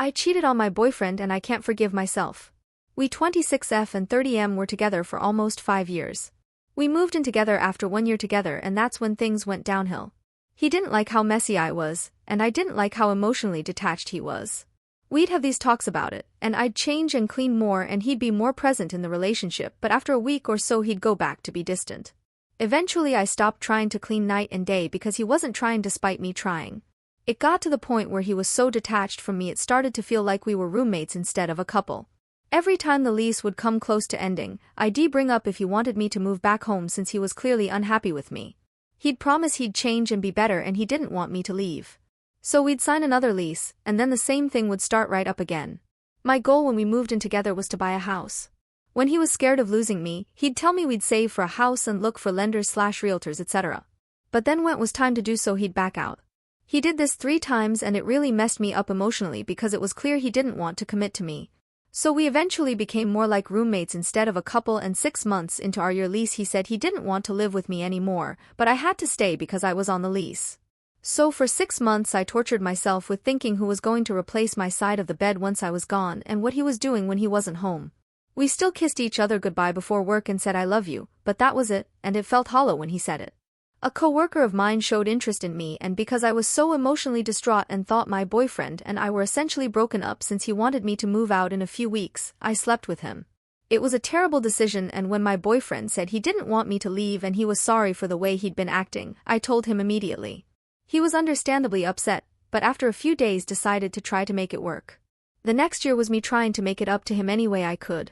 I cheated on my boyfriend and I can't forgive myself. We 26F and 30M were together for almost 5 years. We moved in together after 1 year together and that's when things went downhill. He didn't like how messy I was, and I didn't like how emotionally detached he was. We'd have these talks about it, and I'd change and clean more and he'd be more present in the relationship, but after a week or so he'd go back to be distant. Eventually I stopped trying to clean night and day because he wasn't trying despite me trying. It got to the point where he was so detached from me it started to feel like we were roommates instead of a couple. Every time the lease would come close to ending, I'd bring up if he wanted me to move back home since he was clearly unhappy with me. He'd promise he'd change and be better and he didn't want me to leave. So we'd sign another lease, and then the same thing would start right up again. My goal when we moved in together was to buy a house. When he was scared of losing me, he'd tell me we'd save for a house and look for lenders/realtors etc. But then when it was time to do so he'd back out. He did this 3 times and it really messed me up emotionally because it was clear he didn't want to commit to me. So we eventually became more like roommates instead of a couple, and 6 months into our year lease he said he didn't want to live with me anymore, but I had to stay because I was on the lease. So for 6 months I tortured myself with thinking who was going to replace my side of the bed once I was gone and what he was doing when he wasn't home. We still kissed each other goodbye before work and said I love you, but that was it, and it felt hollow when he said it. A coworker of mine showed interest in me, and because I was so emotionally distraught and thought my boyfriend and I were essentially broken up since he wanted me to move out in a few weeks, I slept with him. It was a terrible decision, and when my boyfriend said he didn't want me to leave and he was sorry for the way he'd been acting, I told him immediately. He was understandably upset, but after a few days decided to try to make it work. The next year was me trying to make it up to him any way I could.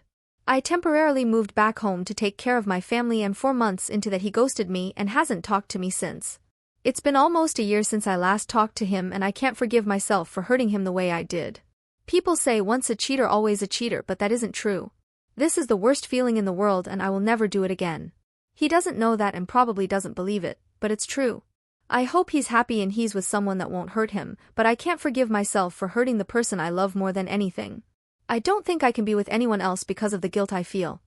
I temporarily moved back home to take care of my family, and 4 months into that he ghosted me and hasn't talked to me since. It's been almost a year since I last talked to him and I can't forgive myself for hurting him the way I did. People say once a cheater always a cheater, but that isn't true. This is the worst feeling in the world and I will never do it again. He doesn't know that and probably doesn't believe it, but it's true. I hope he's happy and he's with someone that won't hurt him, but I can't forgive myself for hurting the person I love more than anything. I don't think I can be with anyone else because of the guilt I feel.